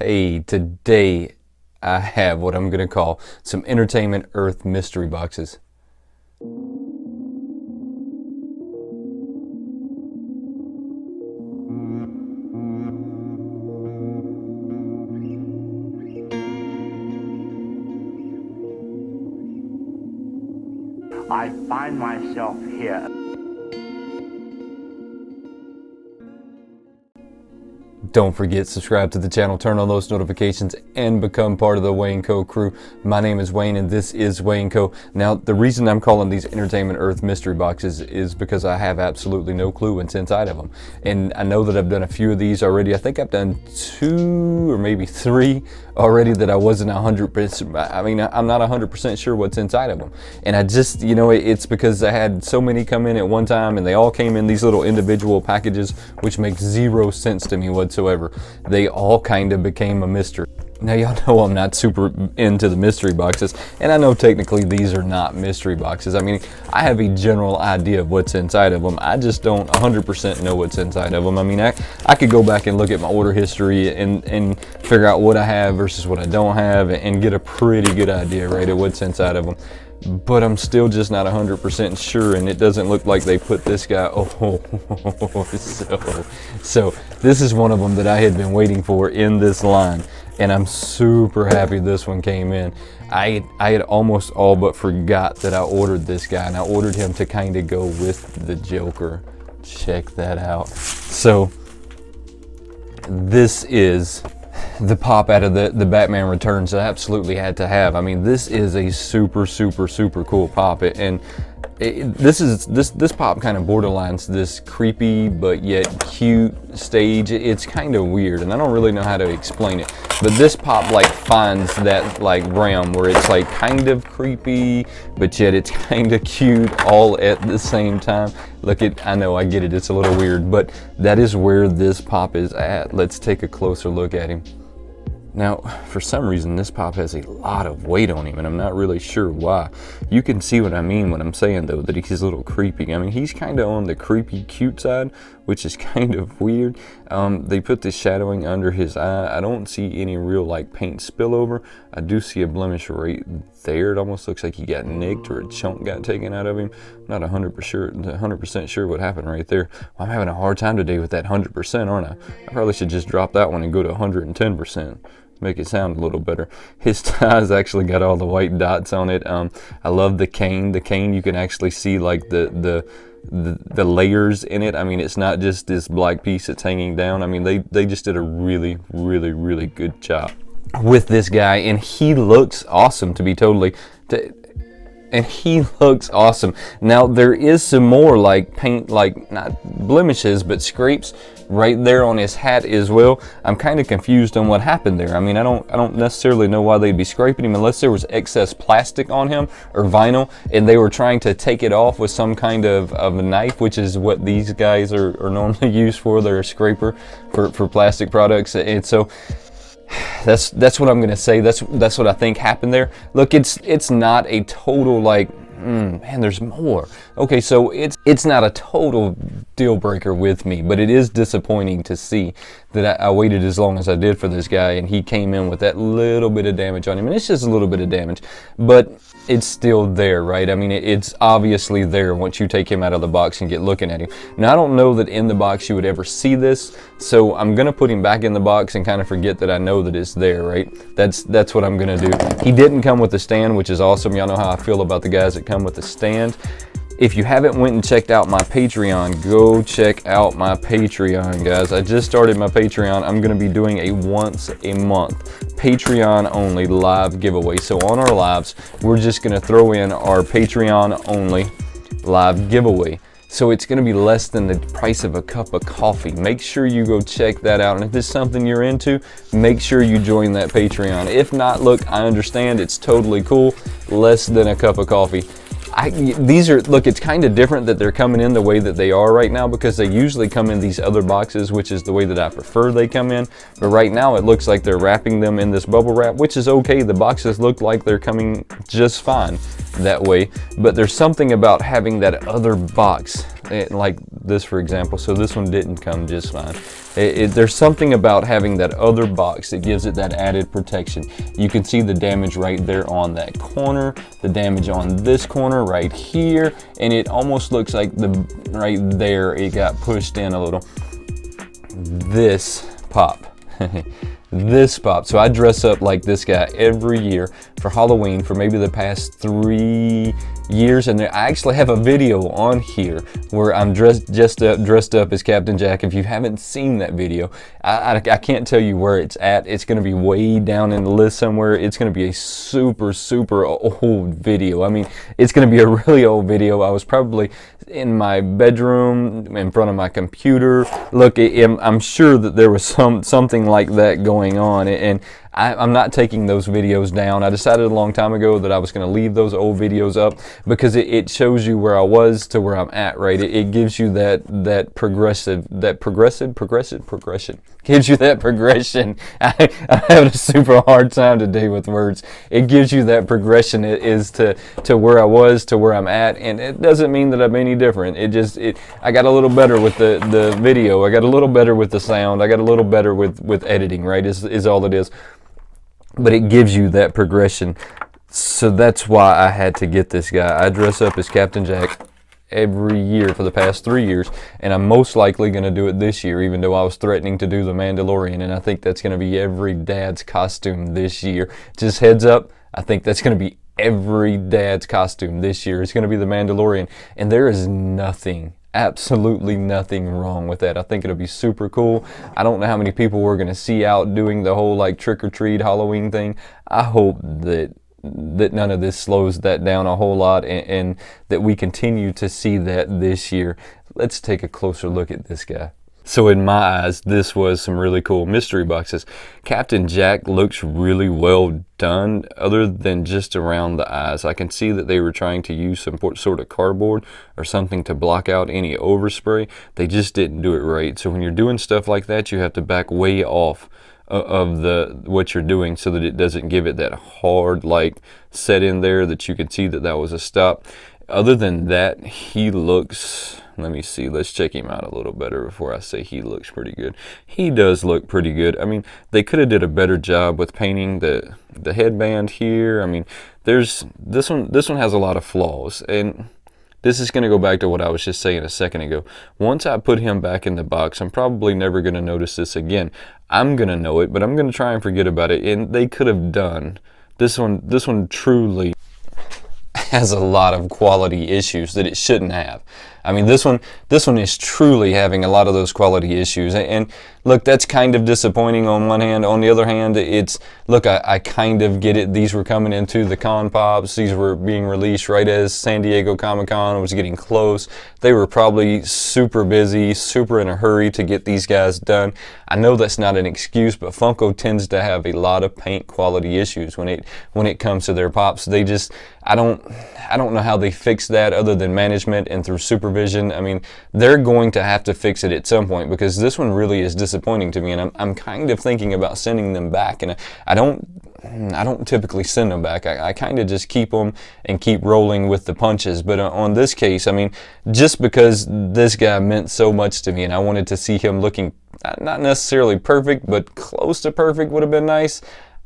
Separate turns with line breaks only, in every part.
Hey, today I have what I'm going to call some Entertainment Earth mystery boxes.
I find myself here.
Don't forget, subscribe to the channel, turn on those notifications, and become part of the Wayneko crew. My name is Wayne, and this is Wayneko. Now, the reason I'm calling these Entertainment Earth mystery boxes is because I have absolutely no clue what's inside of them. And I know that I've done a few of these already. I think I've done 2 or maybe 3 already that I wasn't 100%. I mean, I'm not 100% sure what's inside of them. And I just, it's because I had so many come in at one time, and they all came in these little individual packages, which makes 0 sense to me whatsoever. They all kind of became a mystery. Now, y'all know I'm not super into the mystery boxes, and I know technically these are not mystery boxes. I mean, I have a general idea of what's inside of them. I just don't 100% know what's inside of them. I mean, I could go back and look at my order history and figure out what I have versus what I don't have and get a pretty good idea, right, of what's inside of them. But I'm still just not 100% sure, and it doesn't look like they put this guy. So this is one of them that I had been waiting for in this line, and I'm super happy this one came in. I had almost all but forgot that I ordered this guy, and I ordered him to kind of go with the Joker. Check that out. So this is the pop out of the Batman Returns I absolutely had to have. I mean, this is a super cool pop. This pop kind of borderlines this creepy but yet cute stage. It's kind of weird, and I don't really know how to explain it. But this pop like finds that like realm where it's like kind of creepy, but yet it's kind of cute all at the same time. I know, I get it, it's a little weird, but that is where this pop is at. Let's take a closer look at him. Now, for some reason, this pop has a lot of weight on him, and I'm not really sure why. You can see what I mean when I'm saying, though, that he's a little creepy. I mean, he's kind of on the creepy, cute side, which is kind of weird. They put this shadowing under his eye. I don't see any real, like, paint spillover. I do see a blemish right there. It almost looks like he got nicked or a chunk got taken out of him. I'm not 100% sure what happened right there. Well, I'm having a hard time today with that 100%, aren't I? I probably should just drop that one and go to 110%. Make it sound a little better. His tie's actually got all the white dots on it. I love the cane. The cane, you can actually see like the layers in it. I mean, it's not just this black piece that's hanging down. I mean, they just did a really good job with this guy, and he looks awesome, to be totally. And he looks awesome. Now, there is some more like paint, like not blemishes, but scrapes right there on his hat as well. I'm kind of confused on what happened there. I mean, I don't necessarily know why they'd be scraping him unless there was excess plastic on him or vinyl, and they were trying to take it off with some kind of a knife, which is what these guys are normally used for. They're a scraper for plastic products, and so that's what I'm gonna say. That's what I think happened there. Look, it's not a total like, man, there's more. Okay, so it's not a total deal breaker with me, but it is disappointing to see that I waited as long as I did for this guy, and he came in with that little bit of damage on him, and it's just a little bit of damage, but it's still there, right? I mean, it's obviously there once you take him out of the box and get looking at him. Now, I don't know that in the box you would ever see this, so I'm gonna put him back in the box and kind of forget that I know that it's there, right? That's what I'm gonna do. He didn't come with a stand, which is awesome. Y'all know how I feel about the guys that come with a stand. If you haven't went and checked out my Patreon, go check out my Patreon, guys. I just started my Patreon. I'm going to be doing a once a month Patreon only live giveaway. So on our lives, we're just going to throw in our Patreon only live giveaway. So it's going to be less than the price of a cup of coffee. Make sure you go check that out. And if it's something you're into, make sure you join that Patreon. If not, look, I understand. It's totally cool. Less than a cup of coffee. Look, it's kind of different that they're coming in the way that they are right now, because they usually come in these other boxes, which is the way that I prefer they come in. But right now it looks like they're wrapping them in this bubble wrap, which is okay. The boxes look like they're coming just fine that way. But there's something about having that other box like this for example. So this one didn't come just fine. There's something about having that other box that gives it that added protection. You can see the damage right there on that corner, the damage on this corner right here, and it almost looks like right there it got pushed in a little. This pop. This pop. So I dress up like this guy every year for Halloween for maybe the past 3 years, and I actually have a video on here where I'm dressed up as Captain Jack. If you haven't seen that video, I can't tell you where it's at. It's going to be way down in the list somewhere. It's going to be a super old video. I mean, it's going to be a really old video. I was probably in my bedroom in front of my computer. Look, I'm sure that there was something like that going on, and I'm not taking those videos down. I decided a long time ago that I was going to leave those old videos up because it shows you where I was to where I'm at, right? It gives you that progression. Gives you that progression. I'm having a super hard time today with words. It gives you that progression. It is to where I was to where I'm at, and it doesn't mean that I'm any different. I got a little better with the video. I got a little better with the sound. I got a little better with editing, right? Is all it is. But it gives you that progression. So that's why I had to get this guy. I dress up as Captain Jack every year for the past 3 years, and I'm most likely going to do it this year, even though I was threatening to do the Mandalorian, and I think that's going to be every dad's costume this year. Just heads up, I think that's going to be every dad's costume this year. It's going to be the Mandalorian, and there is nothing, absolutely nothing wrong with that. I think it'll be super cool. I don't know how many people we're going to see out doing the whole like trick-or-treat Halloween thing. I hope that none of this slows that down a whole lot, and that we continue to see that this year. Let's take a closer look at this guy. So in my eyes, this was some really cool mystery boxes. Captain Jack looks really well done, other than just around the eyes. I can see that they were trying to use some sort of cardboard or something to block out any overspray. They just didn't do it right. So when you're doing stuff like that, you have to back way off of what you're doing so that it doesn't give it that hard like set in there that you can see that was a stop. Other than that, he looks, let me see, let's check him out a little better before I say he looks pretty good. He does look pretty good. I mean, they could have did a better job with painting the headband here. I mean, this one has a lot of flaws, and this is going to go back to what I was just saying a second ago. Once I put him back in the box, I'm probably never going to notice this again. I'm going to know it, but I'm going to try and forget about it. And they could have done. This one truly has a lot of quality issues that it shouldn't have. I mean, this one is truly having a lot of those quality issues. And look, that's kind of disappointing on one hand. On the other hand, look, I kind of get it. These were coming into the con pops. These were being released right as San Diego Comic-Con was getting close. They were probably super busy, super in a hurry to get these guys done. I know that's not an excuse, but Funko tends to have a lot of paint quality issues when it comes to their pops. They just, I don't know how they fix that other than management and through supervision. I mean, they're going to have to fix it at some point, because this one really is disappointing to me, and I'm kind of thinking about sending them back. And I don't typically send them back. I kind of just keep them and keep rolling with the punches. But on this case, I mean, just because this guy meant so much to me and I wanted to see him looking not necessarily perfect, but close to perfect would have been nice,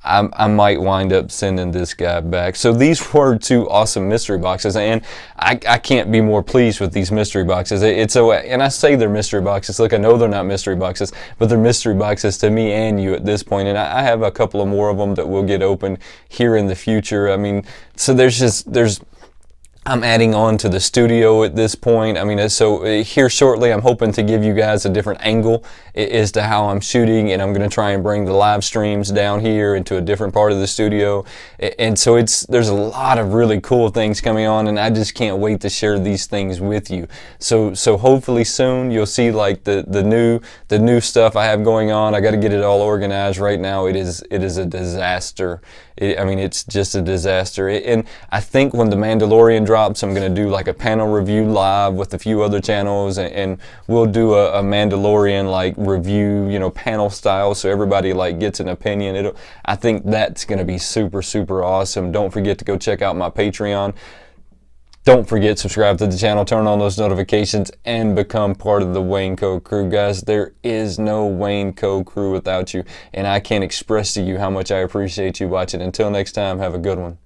I might wind up sending this guy back. So these were two awesome mystery boxes, and I can't be more pleased with these mystery boxes. And I say they're mystery boxes. Look, I know they're not mystery boxes, but they're mystery boxes to me and you at this point. And I have a couple of more of them that will get open here in the future. I mean, so I'm adding on to the studio at this point. I mean, so here shortly, I'm hoping to give you guys a different angle as to how I'm shooting, and I'm going to try and bring the live streams down here into a different part of the studio. And so there's a lot of really cool things coming on, and I just can't wait to share these things with you. So hopefully soon you'll see like the new stuff I have going on. I got to get it all organized right now. It is a disaster. I mean, it's just a disaster. And I think when the Mandalorian drops, I'm going to do like a panel review live with a few other channels, and we'll do a Mandalorian like review, panel style, so everybody like gets an opinion. I think that's going to be super, super awesome. Don't forget to go check out my Patreon. Don't forget, subscribe to the channel, turn on those notifications, and become part of the Wayneko crew. Guys, there is no Wayneko crew without you, and I can't express to you how much I appreciate you watching. Until next time, have a good one.